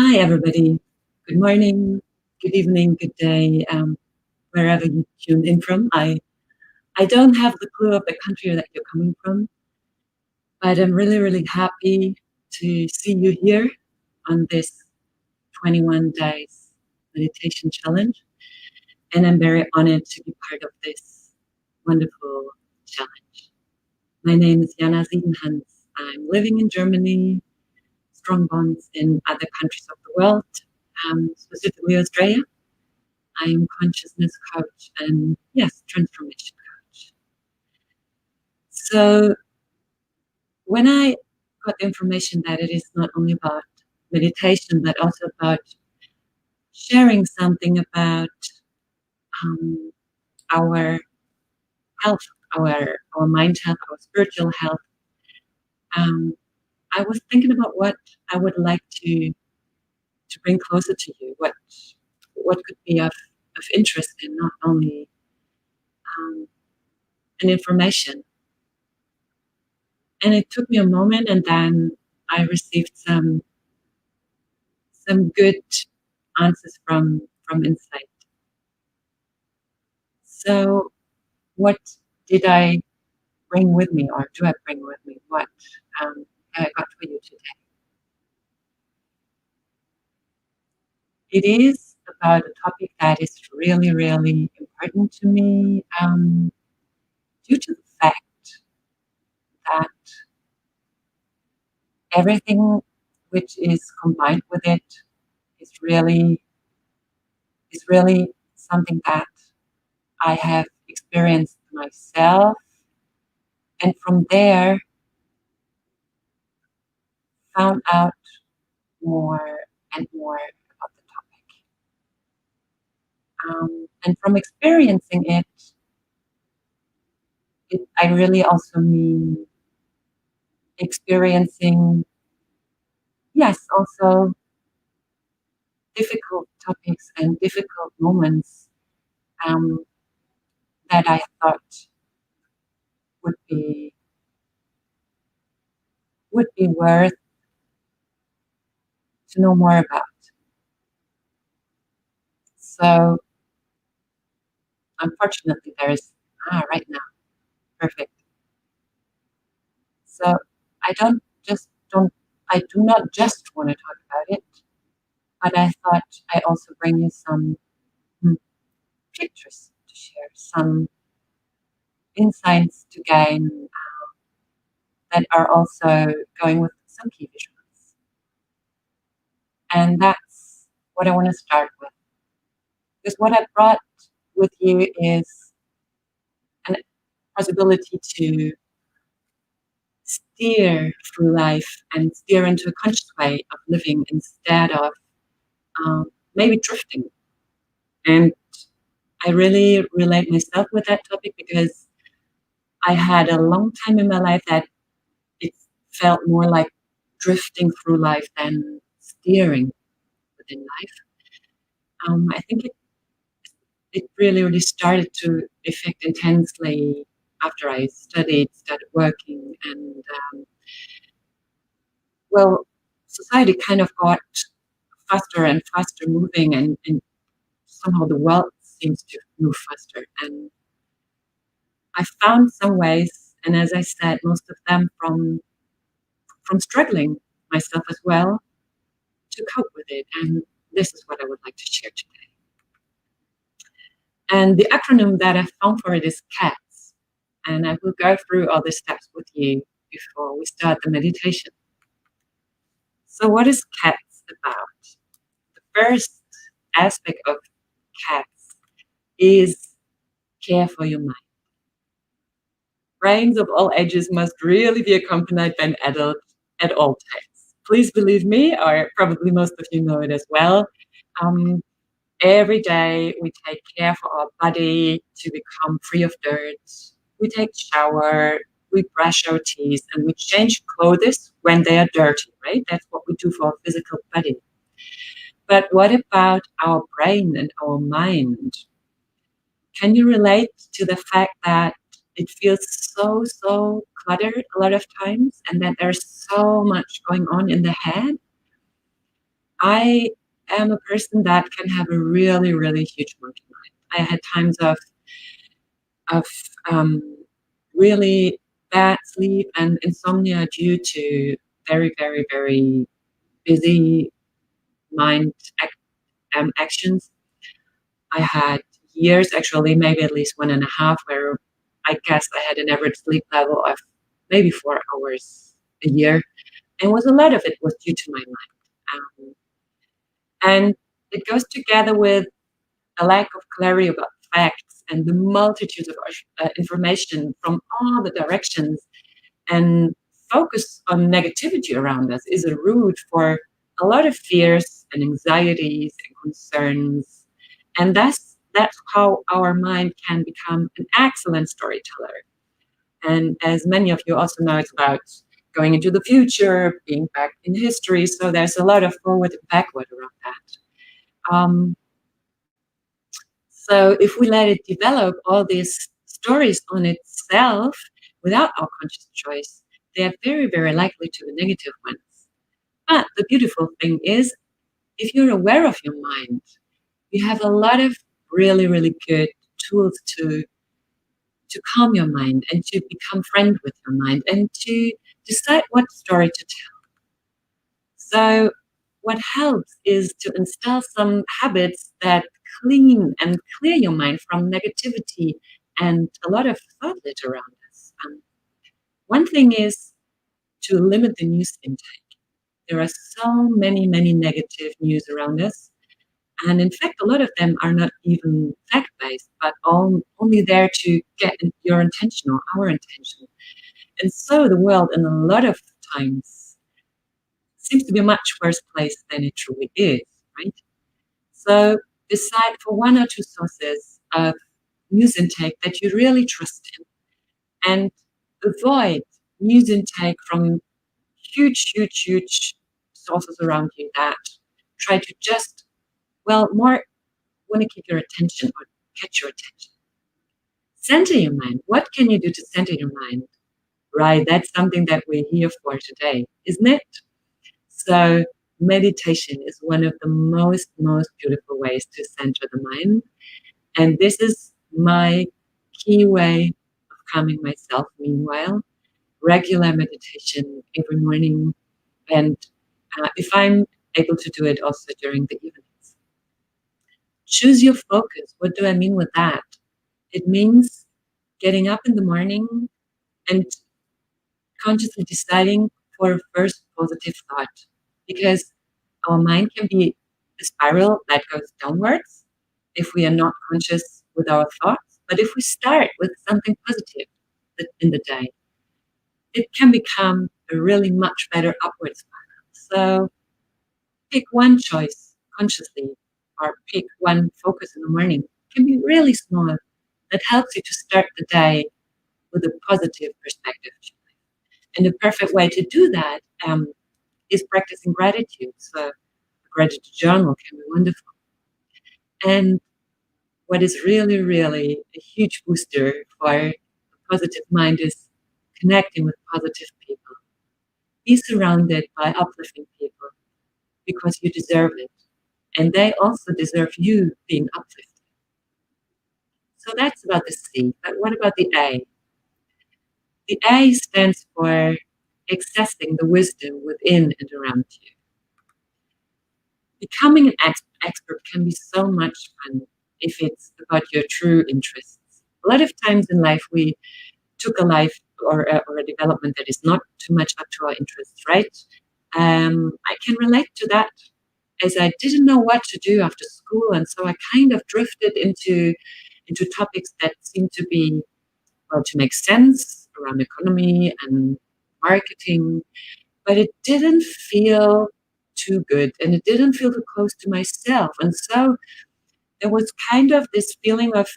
Hi, everybody. Good morning, good evening, good day, wherever you tune in from. I don't have the clue of the country that you're coming from, but I'm really, really happy to see you here on this 21 days meditation challenge. And I'm very honored to be part of this wonderful challenge. My name is Jana Siedenhans. I'm living in Germany, strong bonds in other countries of the world, specifically Australia. I'm consciousness coach and yes, transformation coach. So when I got the information that it is not only about meditation, but also about sharing something about our health, our mind health, our spiritual health, I was thinking about what I would like to bring closer to you, what could be of interest and not only an information. And it took me a moment, and then I received some good answers from inside. So what did I bring with me, or do I bring with me? What I got for you today? It is about a topic that is really, really important to me, due to the fact that everything which is combined with it is really something that I have experienced myself, and from there found out more and more about the topic. And from experiencing it, I really also mean experiencing, yes, also difficult topics and difficult moments that I thought would be worth to know more about. So unfortunately, there is right now, perfect. So I do not just want to talk about it, but I thought I also bring you some pictures to share, some insights to gain that are also going with some key visuals. And that's what I want to start with. Because what I brought with you is a possibility to steer through life and steer into a conscious way of living instead of maybe drifting. And I really relate myself with that topic because I had a long time in my life that it felt more like drifting through life than steering within life. I think it really started to affect intensely after I started working, and well, society kind of got faster and faster moving, and somehow the world seems to move faster. And I found some ways, and as I said, most of them from struggling myself as well, to cope with it. And this is what I would like to share today. And the acronym that I found for it is CATS. And I will go through all the steps with you before we start the meditation. So what is CATS about? The first aspect of CATS is care for your mind. Brains of all ages must really be accompanied by an adult at all times. Please believe me, or probably most of you know it as well. Every day we take care for our body to become free of dirt. We take shower, we brush our teeth, and we change clothes when they are dirty, right? That's what we do for our physical body. But what about our brain and our mind? Can you relate to the fact that it feels so cluttered a lot of times, and that there's so much going on in the head? I am a person that can have a really, really huge monkey mind. I had times of really bad sleep and insomnia due to very, very, very busy mind actions. I had years, actually, maybe at least 1.5, where I guess I had an average sleep level of maybe 4 hours a year. And a lot of it was due to my mind. And it goes together with a lack of clarity about facts and the multitudes of information from all the directions, and focus on negativity around us is a root for a lot of fears and anxieties and concerns. And that's how our mind can become an excellent storyteller. And as many of you also know, it's about going into the future, being back in history. So there's a lot of forward and backward around that. So if we let it develop all these stories on itself without our conscious choice, they are very, very likely to be negative ones. But the beautiful thing is, if you're aware of your mind, you have a lot of really, really good tools to calm your mind and to become friend with your mind and to decide what story to tell. So what helps is to install some habits that clean and clear your mind from negativity and a lot of thought litter around us. One thing is to limit the news intake. There are so many, many negative news around us. And in fact, a lot of them are not even fact-based, but only there to get your attention or our attention. And so the world, in a lot of times, seems to be a much worse place than it truly is, right? So decide for 1 or 2 sources of news intake that you really trust in, and avoid news intake from huge, huge, huge sources around you that try to just, more want to keep your attention or catch your attention. Center your mind. What can you do to center your mind? Right, that's something that we're here for today, isn't it? So meditation is one of the most beautiful ways to center the mind. And this is my key way of calming myself meanwhile. Regular meditation every morning. And if I'm able to do it, also during the evenings. Choose your focus. What do I mean with that? It means getting up in the morning and consciously deciding for a first positive thought, because our mind can be a spiral that goes downwards if we are not conscious with our thoughts. But if we start with something positive in the day, it can become a really much better upward spiral. So pick one choice consciously, or pick one focus in the morning. It can be really small, that helps you to start the day with a positive perspective. And the perfect way to do that is practicing gratitude. So a gratitude journal can be wonderful. And what is really, really a huge booster for a positive mind is connecting with positive people. Be surrounded by uplifting people because you deserve it. And they also deserve you being uplifted. So that's about the C. But what about the A? The A stands for accessing the wisdom within and around you. Becoming an expert can be so much fun if it's about your true interests. A lot of times in life, we took a life or a development that is not too much up to our interests, right? I can relate to that, as I didn't know what to do after school, and so I kind of drifted into topics that seemed to be, to make sense around economy and marketing, but it didn't feel too good and it didn't feel too close to myself. And so there was kind of this feeling of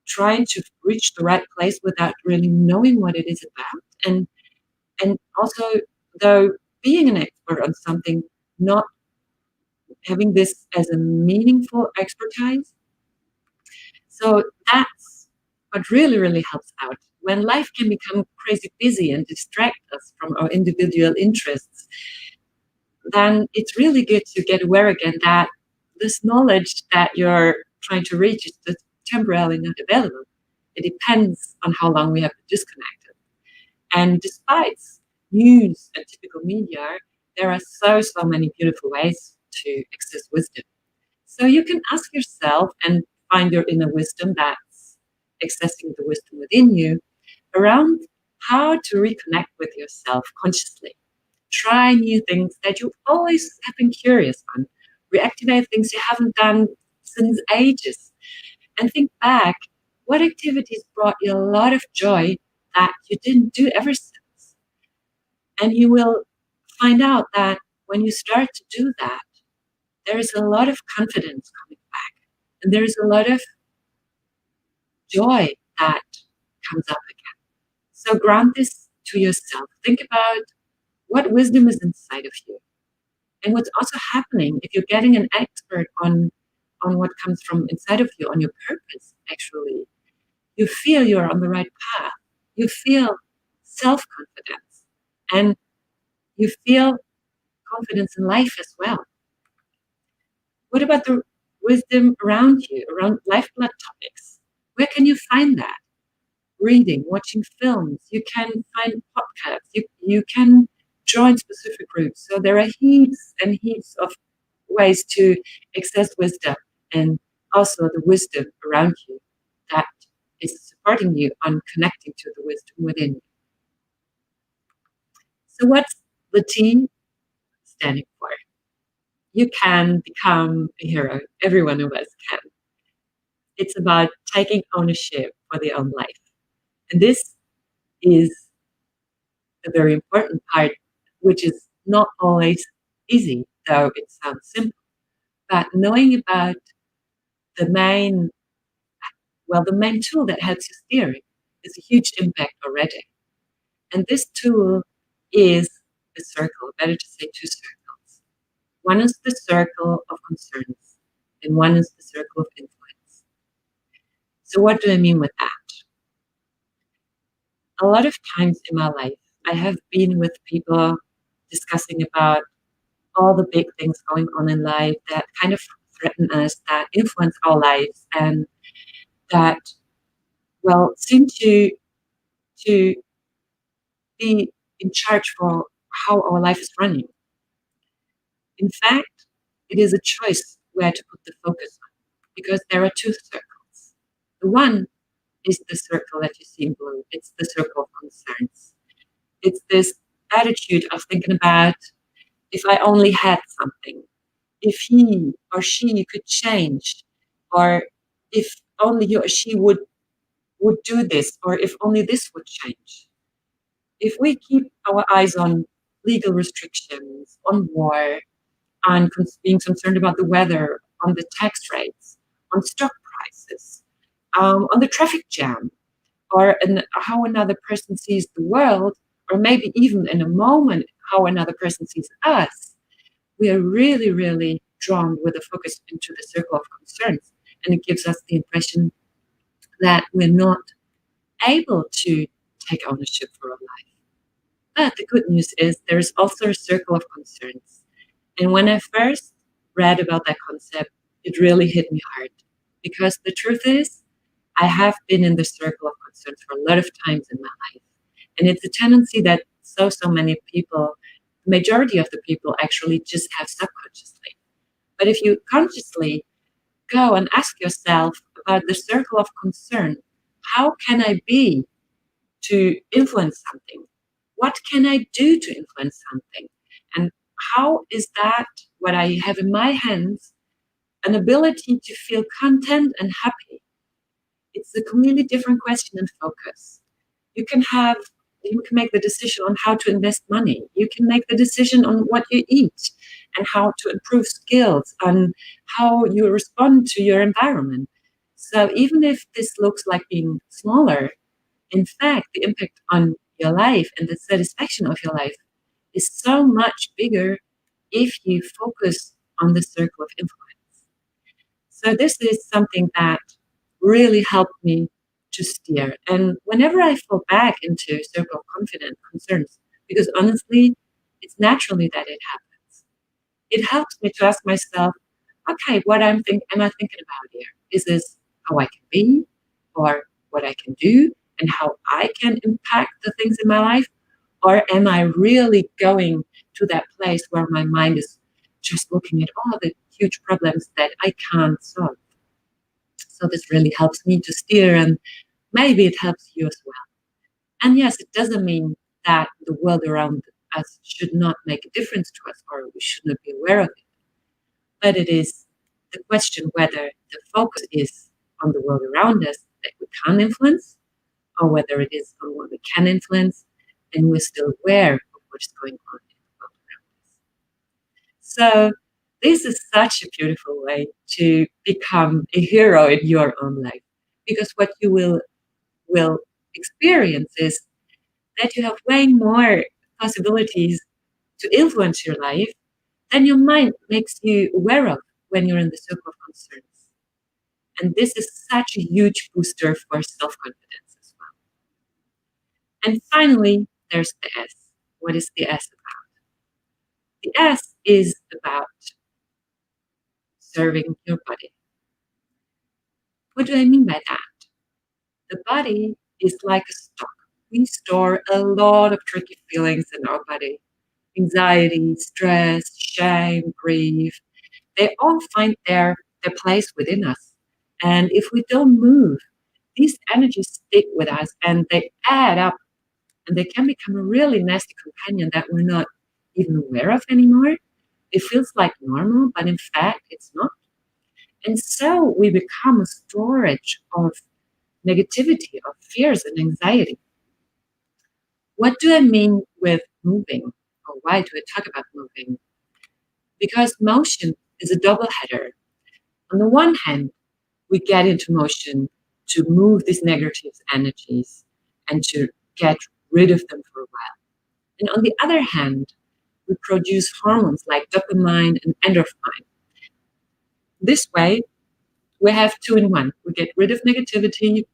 trying to reach the right place without really knowing what it is about. And also, though, being an expert on something, not having this as a meaningful expertise. So that's what really, really helps out. When life can become crazy busy and distract us from our individual interests, then it's really good to get aware again that this knowledge that you're trying to reach is just temporarily not available. It depends on how long we have been disconnected. And despite news and typical media, there are so many beautiful ways to access wisdom. So you can ask yourself and find your inner wisdom that's accessing the wisdom within you around how to reconnect with yourself consciously. Try new things that you always have been curious on. Reactivate things you haven't done since ages. And think back, what activities brought you a lot of joy that you didn't do ever since? And you will find out that when you start to do that, there is a lot of confidence coming back. And there is a lot of joy that comes up again. So grant this to yourself. Think about what wisdom is inside of you. And what's also happening if you're getting an expert on what comes from inside of you, on your purpose, actually, you feel you're on the right path. You feel self-confidence. And you feel confidence in life as well. What about the wisdom around you, around lifeblood topics? Where can you find that? Reading, watching films. You can find podcasts. You can join specific groups. So there are heaps and heaps of ways to access wisdom, and also the wisdom around you that is supporting you on connecting to the wisdom within you. So what's the T standing for? You can become a hero. Every one of us can. It's about taking ownership for their own life. And this is a very important part, which is not always easy, though it sounds simple. But knowing about the main tool that helps you steer it is a huge impact already. And this tool is a circle, better to say two circles. One is the circle of concerns, and one is the circle of influence. So what do I mean with that? A lot of times in my life, I have been with people discussing about all the big things going on in life that kind of threaten us, that influence our lives, and that, well, seem to be in charge for how our life is running. In fact, it is a choice where to put the focus on, because there are two circles. The one is the circle that you see in blue. It's the circle of concerns. It's this attitude of thinking about, if I only had something, if he or she could change, or if only he or she would do this, or if only this would change. If we keep our eyes on legal restrictions, on war, on being concerned about the weather, on the tax rates, on stock prices, on the traffic jam, or how another person sees the world, or maybe even in a moment how another person sees us, we are really, really drawn with a focus into the circle of concerns. And it gives us the impression that we're not able to take ownership for our life. But the good news is there's also a circle of concerns. And when I first read about that concept, it really hit me hard. Because the truth is, I have been in the circle of concerns for a lot of times in my life. And it's a tendency that so many people, the majority of the people actually just have subconsciously. But if you consciously go and ask yourself about the circle of concern, how can I be to influence something? What can I do to influence something? And how is that, what I have in my hands, an ability to feel content and happy? It's a completely different question and focus. You can make the decision on how to invest money. You can make the decision on what you eat and how to improve skills, on how you respond to your environment. So even if this looks like being smaller, in fact, the impact on your life and the satisfaction of your life is so much bigger if you focus on the circle of influence. So this is something that really helped me to steer. And whenever I fall back into circle of confident concerns, because honestly, it's naturally that it happens. it helps me to ask myself, okay, what am I thinking about here? Is this how I can be, or what I can do, and how I can impact the things in my life? Or am I really going to that place where my mind is just looking at all the huge problems that I can't solve? So this really helps me to steer, and maybe it helps you as well. And yes, it doesn't mean that the world around us should not make a difference to us or we should not be aware of it. But it is the question whether the focus is on the world around us that we can't influence, or whether it is on what we can influence and we're still aware of what's going on in the world around us. So this is such a beautiful way to become a hero in your own life, because what you will experience is that you have way more possibilities to influence your life than your mind makes you aware of when you're in the circle of concerns. And this is such a huge booster for self-confidence as well. And finally, there's the S. What is the S about? The S is about serving your body. What do I mean by that? The body is like a stock. We store a lot of tricky feelings in our body. Anxiety, stress, shame, grief. They all find their place within us. And if we don't move, these energies stick with us and they add up, and they can become a really nasty companion that we're not even aware of anymore. It feels like normal, but in fact, it's not. And so we become a storage of negativity, of fears and anxiety. What do I mean with moving? Or why do I talk about moving? Because motion is a double header. On the one hand, we get into motion to move these negative energies and to get rid of them for a while. And on the other hand, we produce hormones like dopamine and endorphin. This way, we have two in one. We get rid of negativity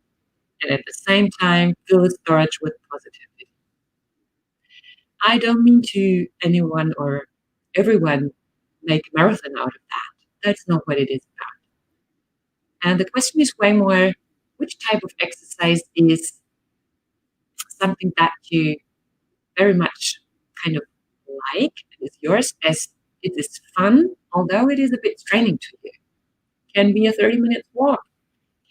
and at the same time fill the storage with positivity. I don't mean to anyone or everyone make a marathon out of that. That's not what it is about. And the question is way more, which type of exercise is something that you very much kind of like and is yours, as it is fun, although it is a bit straining to you. Can be a 30-minute walk,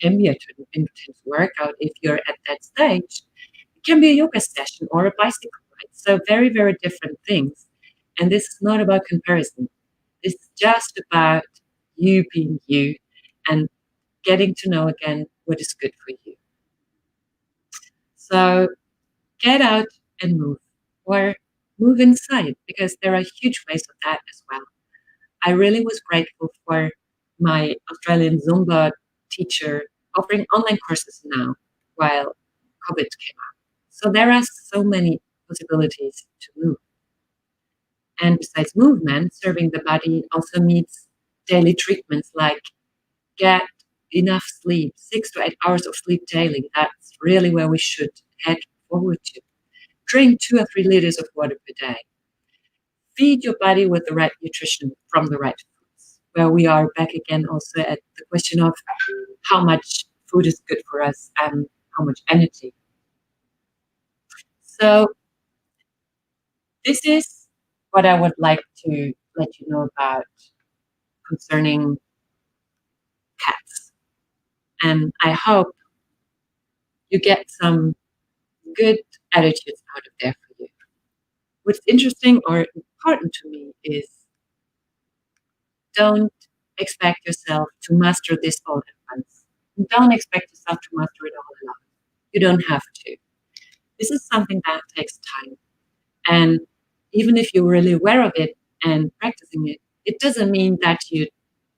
can be a intense workout if you're at that stage. It can be a yoga session or a bicycle ride. So very, very different things. And this is not about comparison. This is just about you being you and getting to know again what is good for you. So get out and move, or move inside, because there are huge ways of that as well. I really was grateful for my Australian Zumba teacher offering online courses now while COVID came out. So there are so many possibilities to move. And besides movement, serving the body also means daily treatments like get enough sleep, 6 to 8 hours of sleep daily. That's really where we should head forward to. Drink 2 or 3 liters of water per day. Feed your body with the right nutrition from the right foods, where we are back again also at the question of how much food is good for us and how much energy. So this is what I would like to let you know about concerning cats. And I hope you get some good attitudes out of there for you. What's interesting or important to me is don't expect yourself to master this all at once. Don't expect yourself to master it all alone. You don't have to. This is something that takes time. And even if you're really aware of it and practicing it, it doesn't mean that you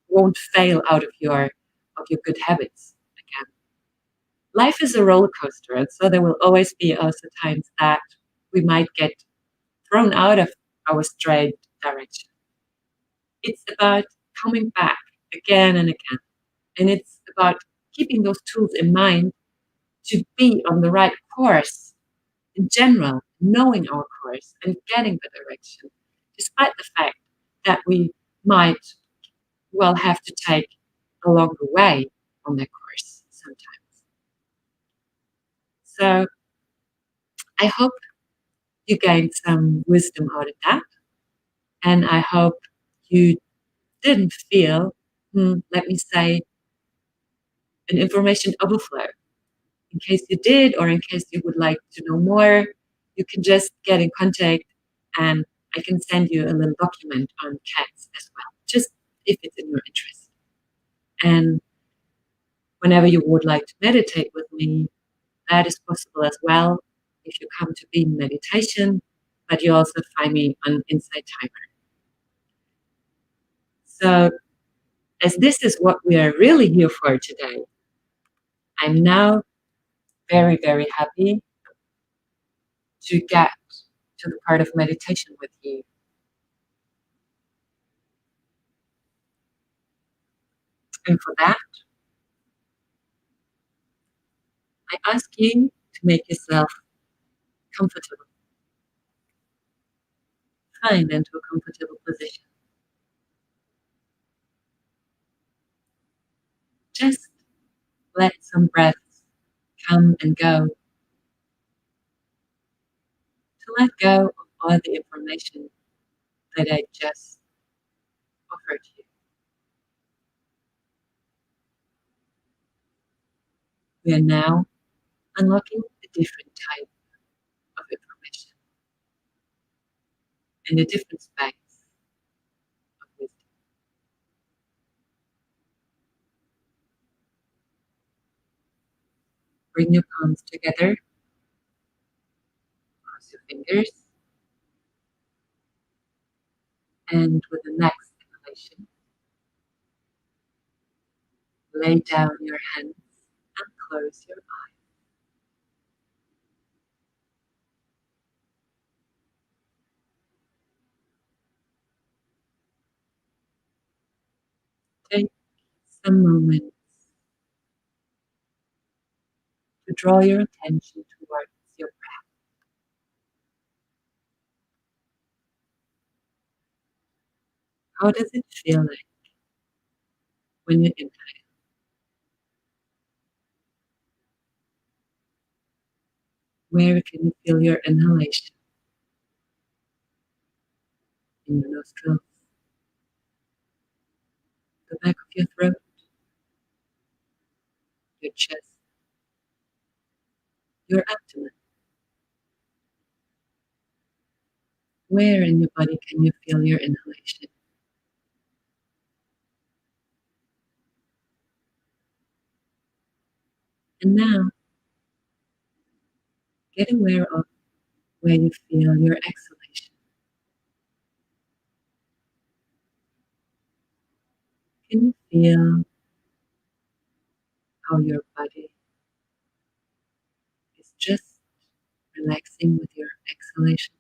won't fail out of your good habits again. Life is a roller coaster, and so there will always be also times that we might get thrown out of our straight direction. It's about coming back again and again. And it's about keeping those tools in mind to be on the right course in general, knowing our course and getting the direction, despite the fact that we might well have to take a longer way on their course sometimes. So I hope you gained some wisdom out of that. And I hope you didn't feel, let me say, an information overflow. In case you did, or in case you would like to know more, you can just get in contact and I can send you a little document on cats as well, just if it's in your interest. And whenever you would like to meditate with me, that is possible as well if you come to Beam Meditation, but you also find me on Insight Timer. So as this is what we are really here for today, I'm now very, very happy to get to the part of meditation with you. And for that, I ask you to make yourself comfortable. Find into a comfortable position. Just let some breaths come and go. To let go of all the information that I just offered you. We are now unlocking a different type of information in a different space of wisdom. Bring your palms together, cross your fingers, and with the next inhalation, lay down your hands and close your eyes. Take some moments to draw your attention towards your breath. How does it feel like when you inhale? Where can you feel your inhalation? In your nostrils, the back of your throat, your chest, your abdomen. Where in your body can you feel your inhalation? And now, get aware of where you feel your exhalation. Can you feel how your body is just relaxing with your exhalation?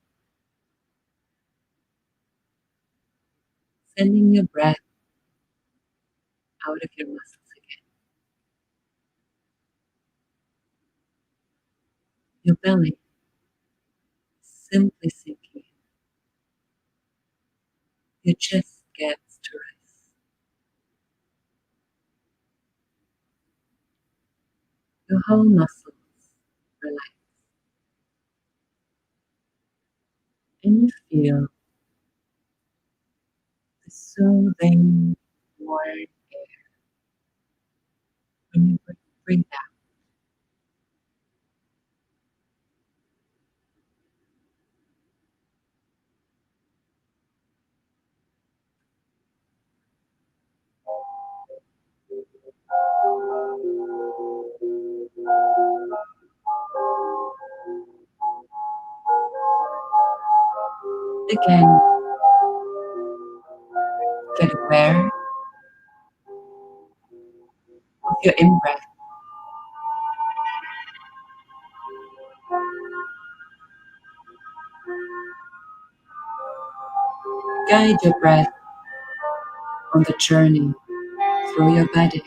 Sending your breath out of your muscles again. Your belly simply sinking. Your chest gets to rest. Your whole muscles relax. And you feel the soothing, warm air when you breathe out. Again, get aware of your in-breath. Guide your breath on the journey through your body.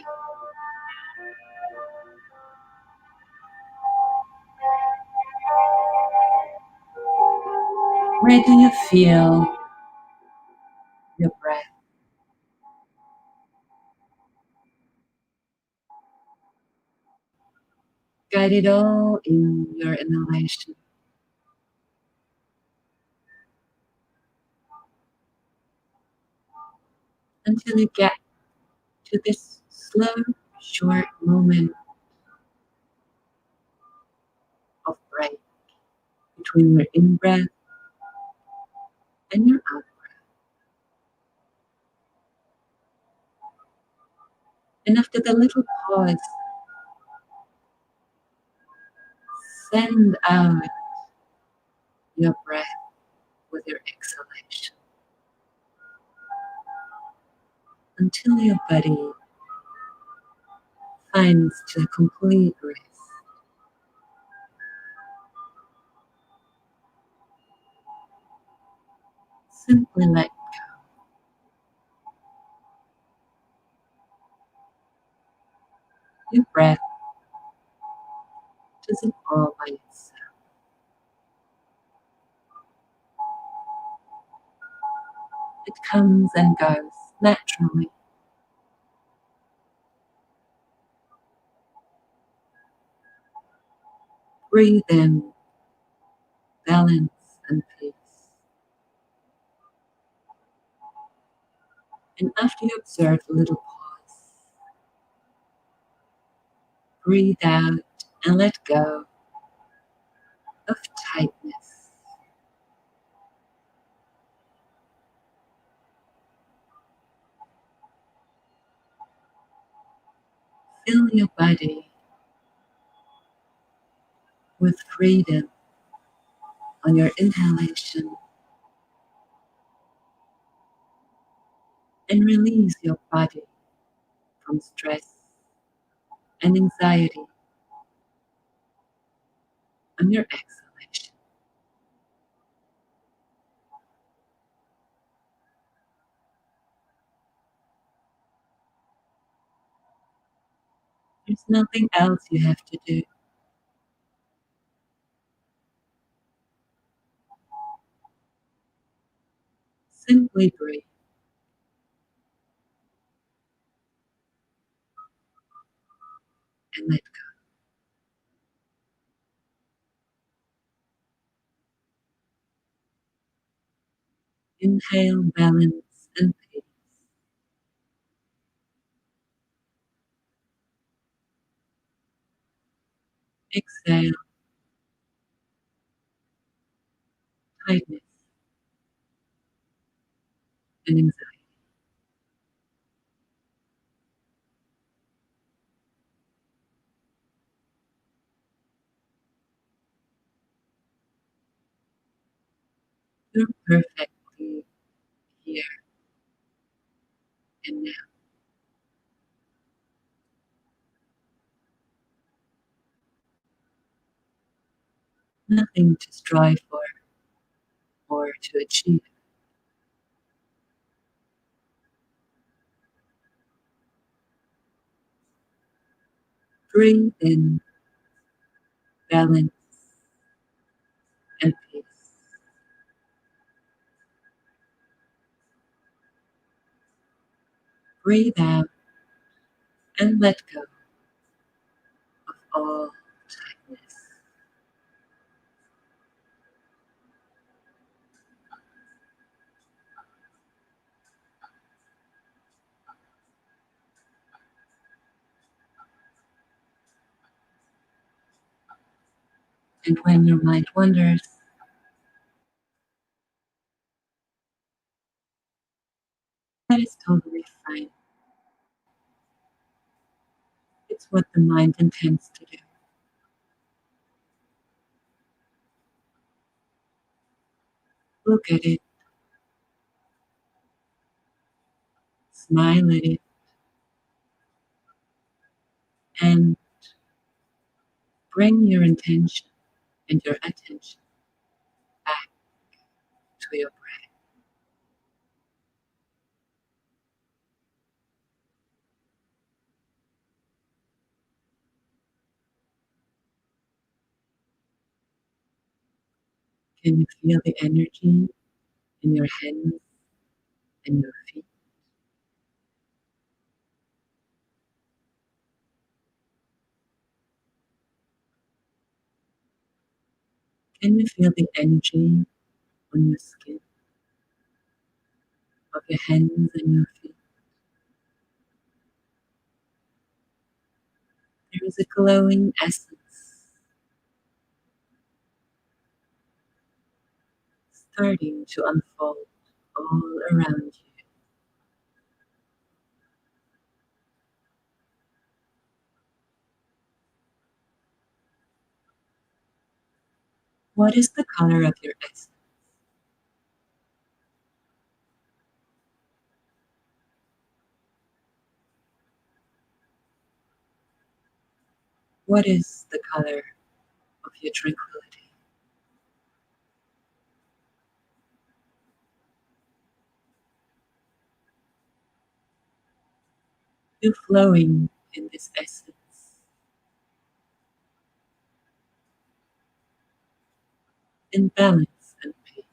Where do you feel your breath Guide it all in your inhalation until you get to this slow, short moment of break between your in-breath and your out. And after the little pause, send out your breath with your exhalation until your body finds to complete rest. Simply let your breath doesn't all by itself. It comes and goes naturally. Breathe in balance and peace. And after you observe a little pause, breathe out and let go of tightness. Fill your body with freedom on your inhalation and release your body from stress and anxiety on your exhalation. There's nothing else you have to do. Simply breathe and let go. Inhale balance and peace. Exhale tightness and anxiety. You're perfectly here and now. Nothing to strive for or to achieve. Breathe in balance and peace. Breathe out and let go of all tightness. And when your mind wanders, that is totally fine. It's what the mind intends to do. Look at it, smile at it, and bring your intention and your attention back to your breath. Can you feel the energy in your hands and your feet? Can you feel the energy on your skin, of your hands and your feet? There is a glowing essence starting to unfold all around you. What is the color of your essence? What is the color of your tranquility? You're flowing in this essence, in balance and peace.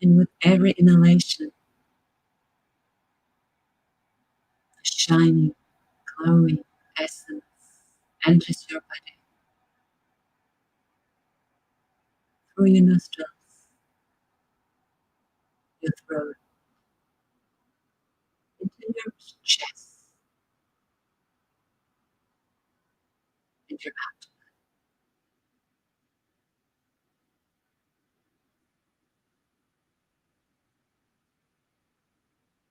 And with every inhalation, a shining, glowing essence enters your body through your nostrils, your throat, into your chest, and your abdomen.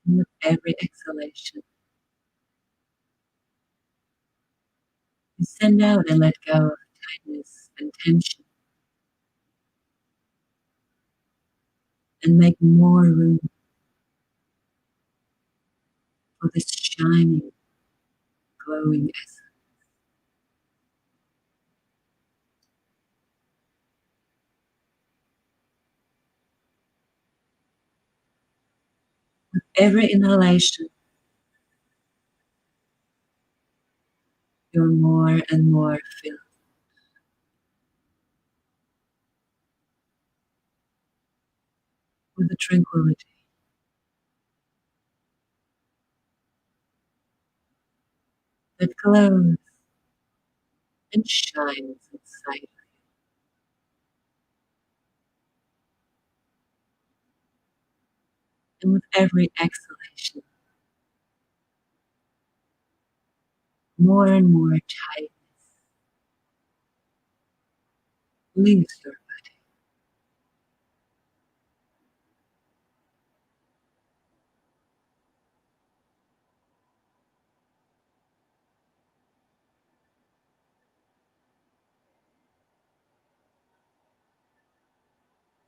And with every exhalation, you send out and let go of tightness and tension and make more room for this shining, glowing essence. With every inhalation, you're more and more filled with the tranquility that glows and shines inside you. And with every exhalation, more and more tightness leaves your body.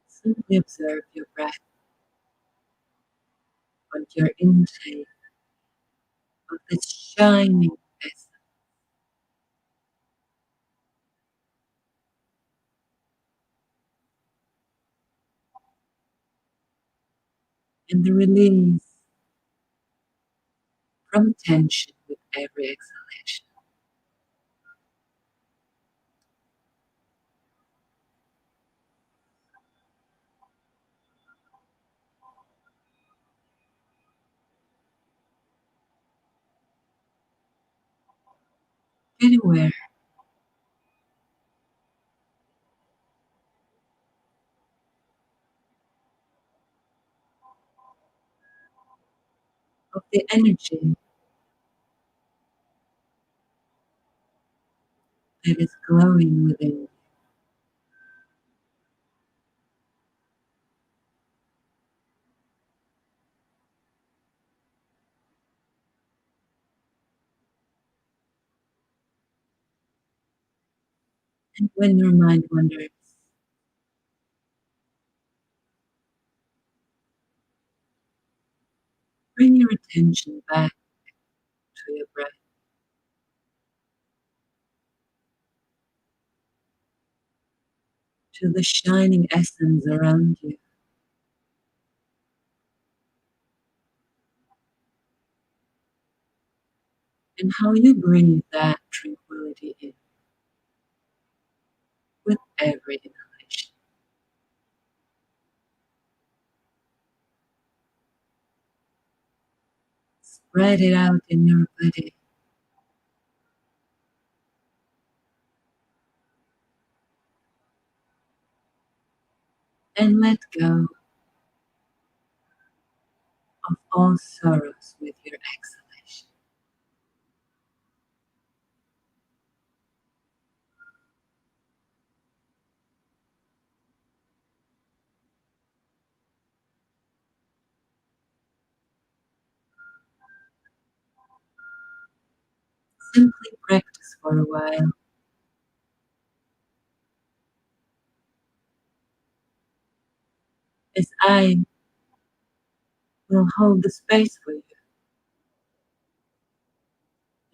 Simply observe your breath on your intake of this shining essence and the release from tension with every exhalation. Get aware of the energy that is glowing within you. And when your mind wanders, bring your attention back to your breath, to the shining essence around you, and how you breathe that tranquility in with every inhalation. Spread it out in your body and let go of all sorrows with your exhalation. Simply practice for a while as I will hold the space for you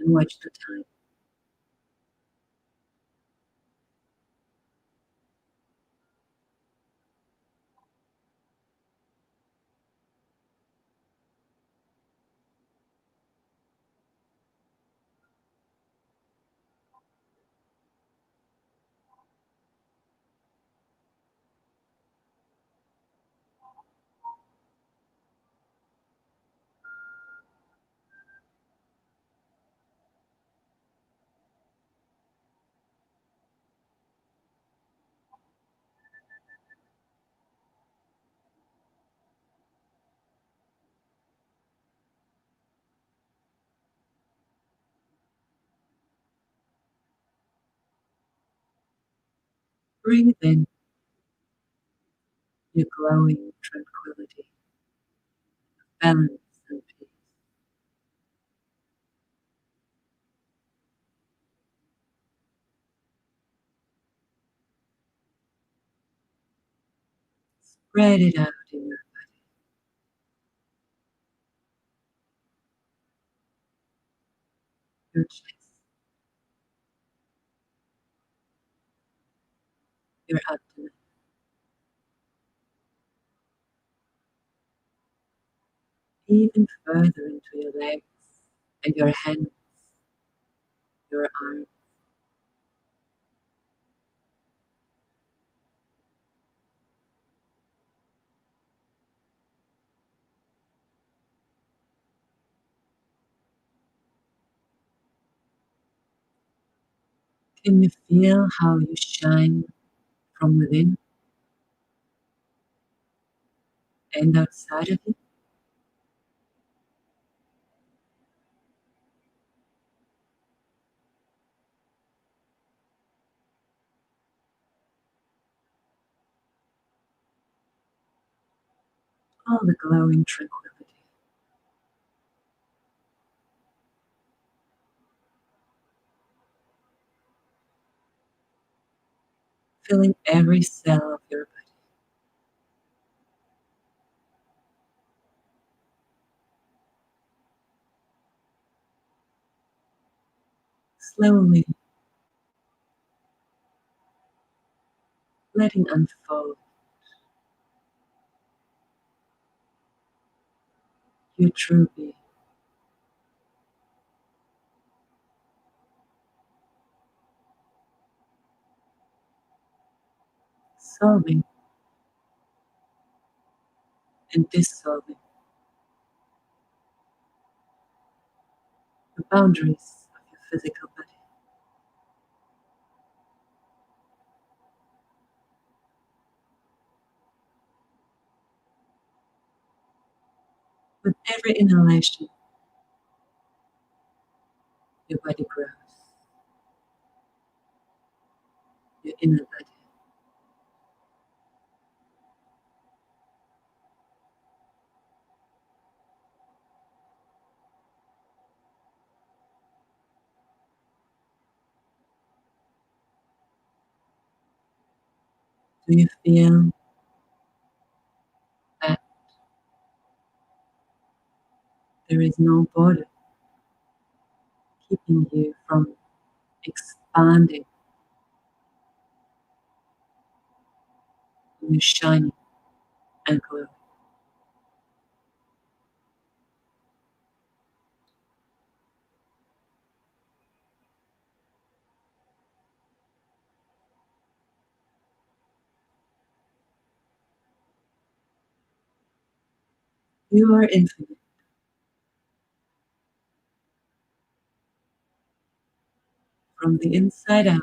and watch the time. Breathe in your glowing tranquility, balance, and peace. Spread it out in your chest, your abdomen, even further into your legs and your hands, your arms. Can you feel how you shine from within and outside of you? All the glowing tranquility, filling every cell of your body. Slowly letting unfold your true being, solving and dissolving the boundaries of your physical body. With every inhalation, your body grows, your inner body. Do you feel that there is no border keeping you from expanding and you shining and glowing? You are infinite from the inside out.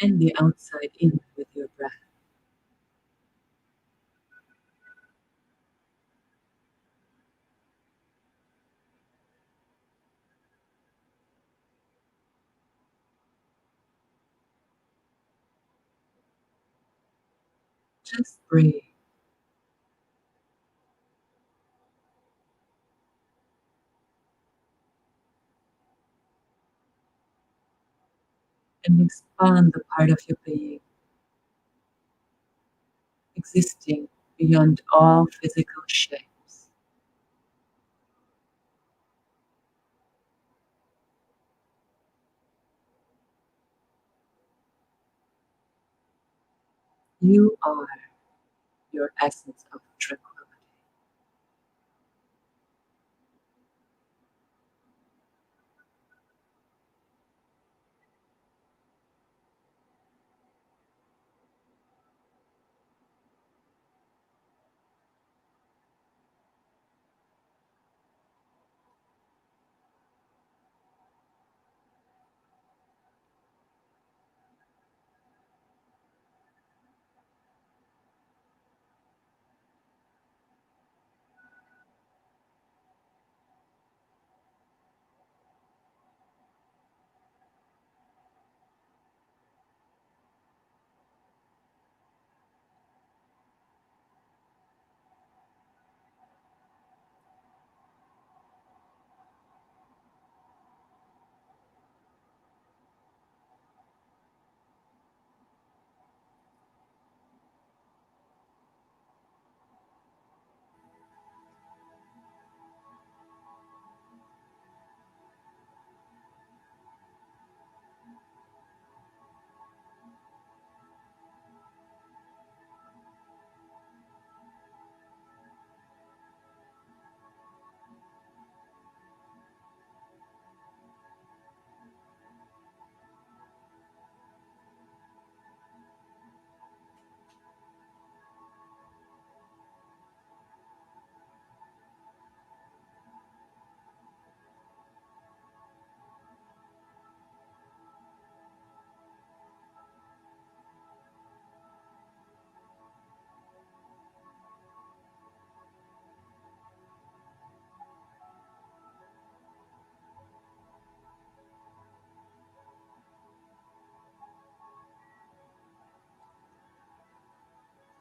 and the outside in with your breath. Just breathe and expand the part of your being existing beyond all physical shapes. You are your essence of tranquility.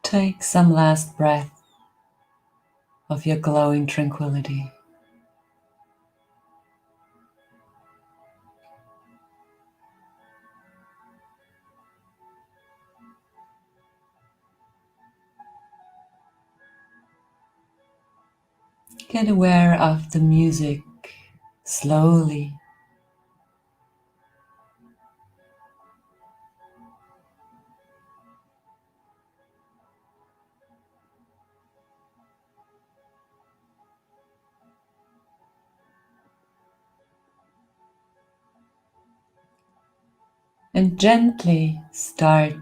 Take some last breath of your glowing tranquility. Get aware of the music slowly. And gently start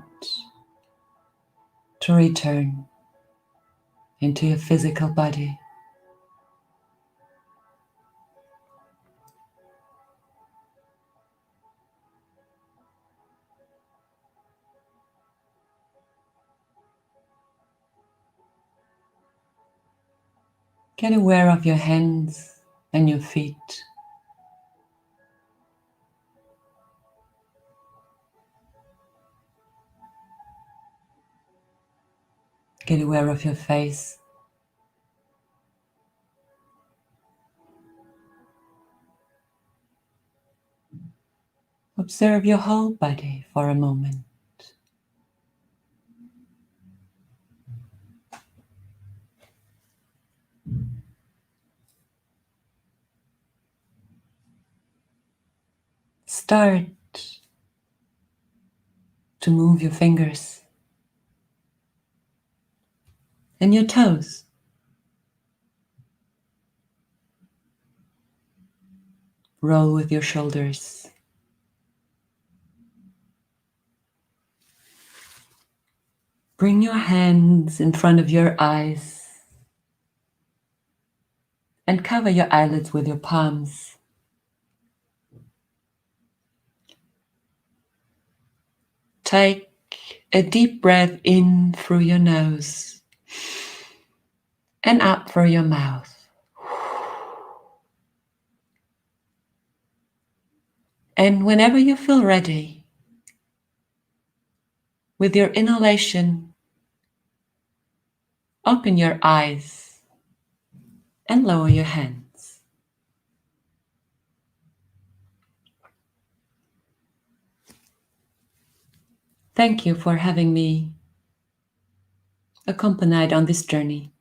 to return into your physical body. Get aware of your hands and your feet. Get aware of your face. Observe your whole body for a moment. Start to move your fingers and your toes. Roll with your shoulders. Bring your hands in front of your eyes and cover your eyelids with your palms. Take a deep breath in through your nose and out through your mouth. And whenever you feel ready, with your inhalation, open your eyes and lower your hands. Thank you for having me accompanied on this journey.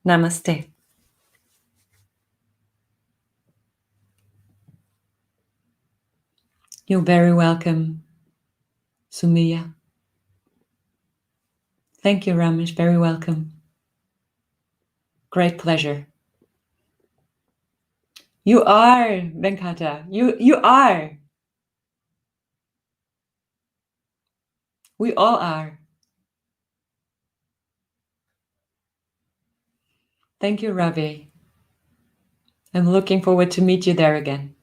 Namaste. You're very welcome, Sumiya. Thank you, Ramesh. Very welcome. Great pleasure. You are, Venkata. You are. We all are. Thank you, Ravi. I'm looking forward to meet you there again.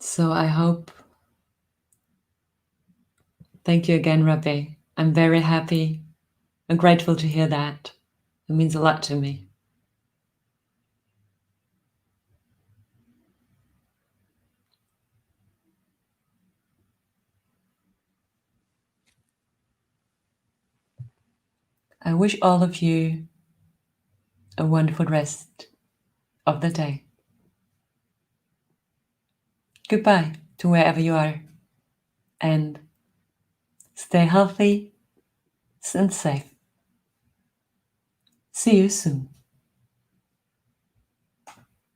So I hope. Thank you again, Ravi. I'm very happy and grateful to hear that. It means a lot to me. I wish all of you a wonderful rest of the day. Goodbye to wherever you are, and stay healthy and safe. See you soon.